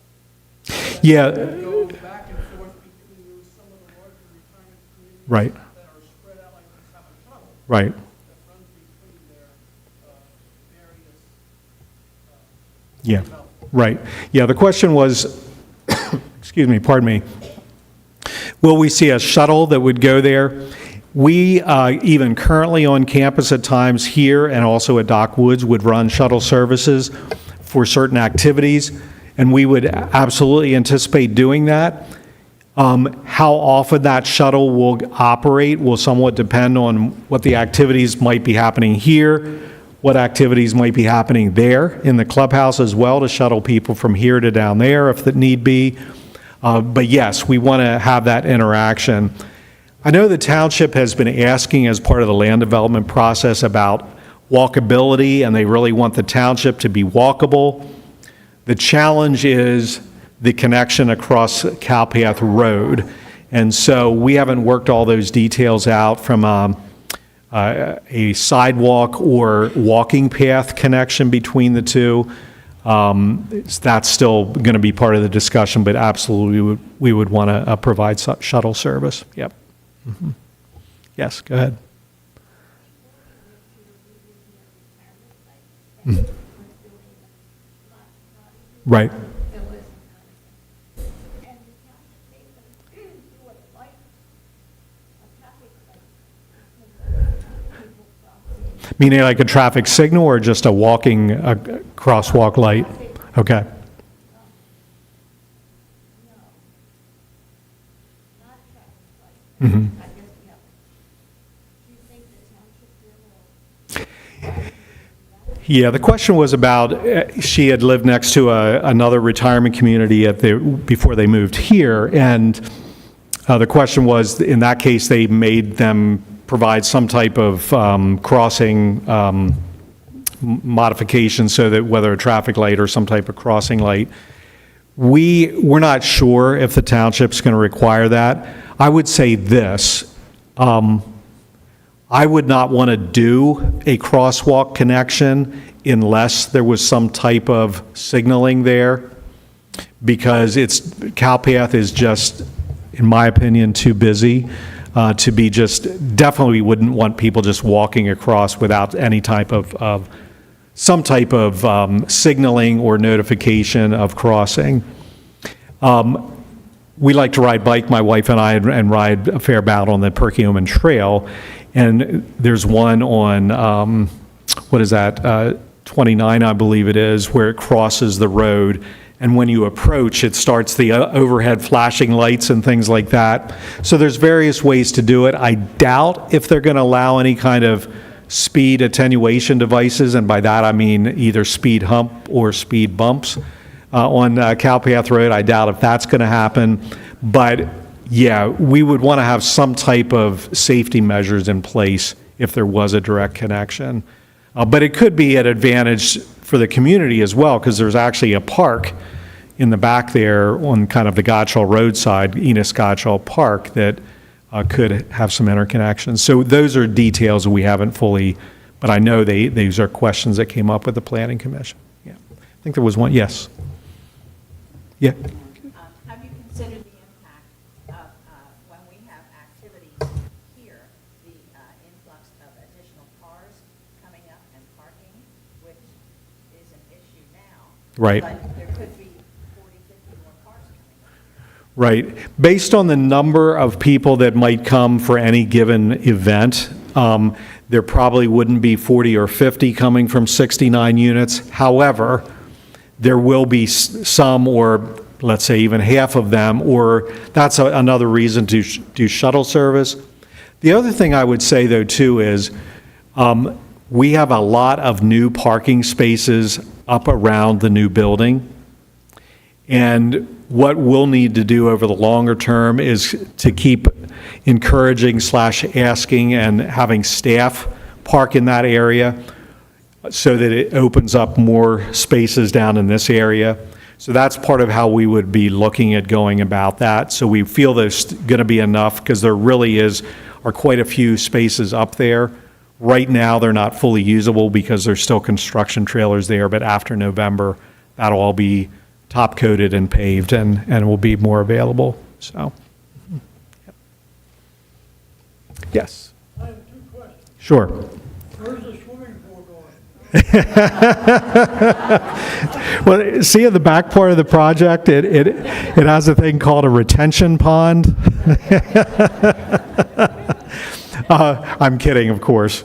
Yeah, that goes back and forth between some of the larger retirement communities right, that are spread out like this, have a shuttle right. that runs between their various Yeah, right. Yeah, the question was, excuse me, pardon me, will we see a shuttle that would go there? We, even currently on campus at times here and also at Dock Woods, would run shuttle services for certain activities, and we would absolutely anticipate doing that. How often that shuttle will operate will somewhat depend on what the activities might be happening here, what activities might be happening there in the clubhouse as well, to shuttle people from here to down there if that need be. But yes, we want to have that interaction. I know the township has been asking as part of the land development process about walkability, and they really want the township to be walkable. The challenge is the connection across Cowpath Road. And so we haven't worked all those details out from a sidewalk or walking path connection between the two. That's still going to be part of the discussion, but absolutely we would want to provide shuttle service. Yep. Mhm. Yes, go ahead. Mhm. Right. Meaning like a traffic signal or just a walking, a crosswalk light? Okay. Mhm. Yeah, the question was about, she had lived next to another retirement community before they moved here, and the question was, in that case, they made them provide some type of crossing modification so that whether a traffic light or some type of crossing light. We're not sure if the township's going to require that. I would say this, I would not want to do a crosswalk connection unless there was some type of signaling there, because Cowpath is just, in my opinion, too busy to be definitely wouldn't want people just walking across without any type of some type of signaling or notification of crossing. We like to ride bike, my wife and I, and ride a fair amount on the Perkiomen Trail. And there's one on, 29, I believe it is, where it crosses the road. And when you approach, it starts the overhead flashing lights and things like that. So there's various ways to do it. I doubt if they're going to allow any kind of speed attenuation devices, and by that I mean either speed hump or speed bumps on Cowpath Road. I doubt if that's going to happen. But yeah, we would want to have some type of safety measures in place if there was a direct connection. But it could be an advantage for the community as well, because there's actually a park in the back there on kind of the Gottschall Road side, Enos Gottschall Park, that could have some interconnections. So those are details we haven't fully, but I know these are questions that came up with the Planning Commission. Yeah, I think there was one. Yes. Yeah. Have you considered the impact of, when we have activities here, the influx of additional cars coming up and parking, which is an issue now? Right. But there could be 40, 50 more cars coming up. Right. Based on the number of people that might come for any given event, There probably wouldn't be 40 or 50 coming from 69 units. However, there will be some, or let's say even half of them, or that's another reason to do shuttle service. The other thing I would say, though, too, is we have a lot of new parking spaces up around the new building. And what we'll need to do over the longer term is to keep encouraging / asking and having staff park in that area so that it opens up more spaces down in this area. So that's part of how we would be looking at going about that. So we feel there's going to be enough, because there really are quite a few spaces up there. Right now, they're not fully usable because there's still construction trailers there, but after November, that'll all be top coated and paved, and will be more available, so. Yes? I have 2 questions. Sure. Where's the swimming pool going? Well, see in the back part of the project, it has a thing called a retention pond. I'm kidding, of course.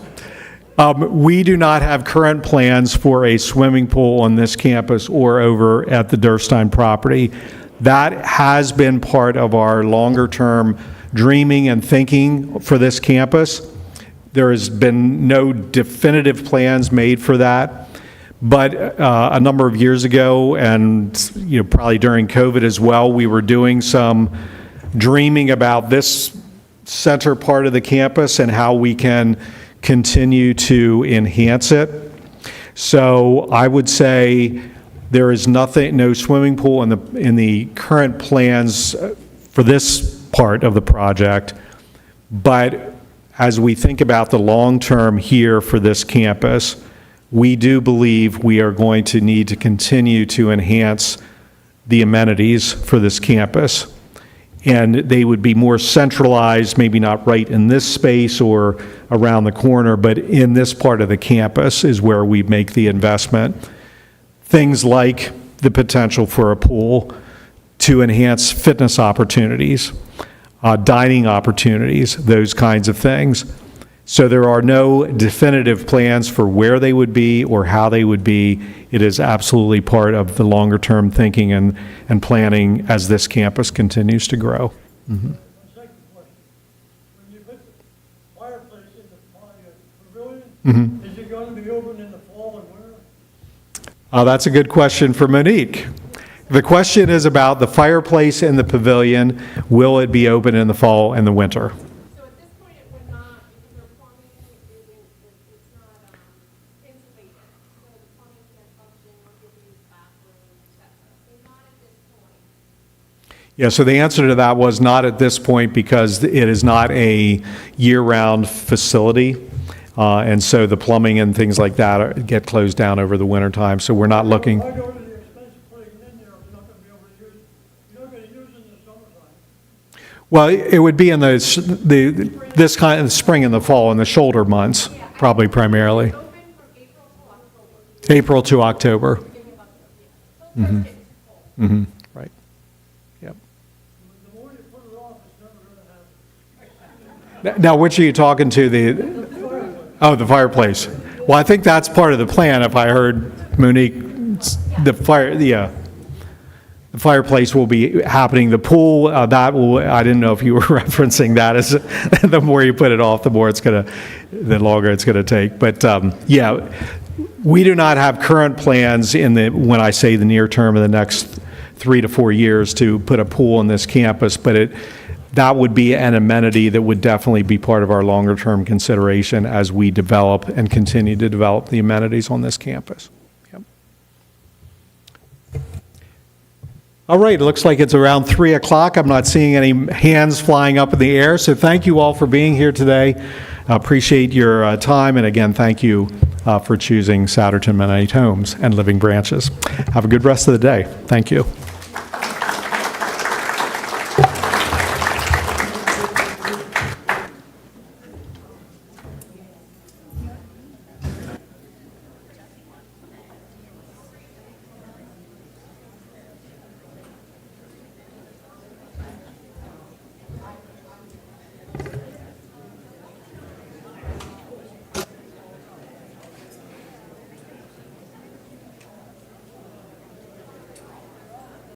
We do not have current plans for a swimming pool on this campus or over at the Durstein property. That has been part of our longer-term dreaming and thinking for this campus. There has been no definitive plans made for that, but a number of years ago, and probably during COVID as well, we were doing some dreaming about this center part of the campus and how we can continue to enhance it. So I would say there is no swimming pool in the current plans for this part of the project. But as we think about the long term here for this campus, we do believe we are going to need to continue to enhance the amenities for this campus. And they would be more centralized, maybe not right in this space or around the corner, but in this part of the campus is where we make the investment. Things like the potential for a pool to enhance fitness opportunities, dining opportunities, those kinds of things. So there are no definitive plans for where they would be or how they would be. It is absolutely part of the longer-term thinking and planning as this campus continues to grow. Second question. When you put the fireplace in the pavilion, is it going to be open in the fall and winter? That's a good question for Monique. The question is about the fireplace in the pavilion. Will it be open in the fall and the winter? So at this point, it would not, because our plumbing it's not insulated, so the plumbing can't function, or give you bathroom, et cetera. So not at this point. Yeah, so the answer to that was not at this point, because it is not a year-round facility. And so the plumbing and things like that get closed down over the winter time, so we're not looking. Why go to the expense of putting it in there if you're not going to be able to use it? You're not going to use it in the summertime. Well, it would be in this kind of spring and the fall, in the shoulder months, probably primarily. Open from April to October. April to October. Right. Yep. The more you put it off, it's never going to happen. Now, which are you talking to? Oh, the fireplace. Well, I think that's part of the plan, if I heard Monique. The fireplace will be happening. The pool, that will, I didn't know if you were referencing that as the more you put it off, the longer it's going to take. But yeah, we do not have current plans when I say the near term, in the next 3 to 4 years, to put a pool on this campus, but that would be an amenity that would definitely be part of our longer term consideration as we develop and continue to develop the amenities on this campus. All right, it looks like it's around 3 o'clock. I'm not seeing any hands flying up in the air, so thank you all for being here today. I appreciate your time, and again, thank you for choosing Souderton Mennonite Homes and Living Branches. Have a good rest of the day. Thank you.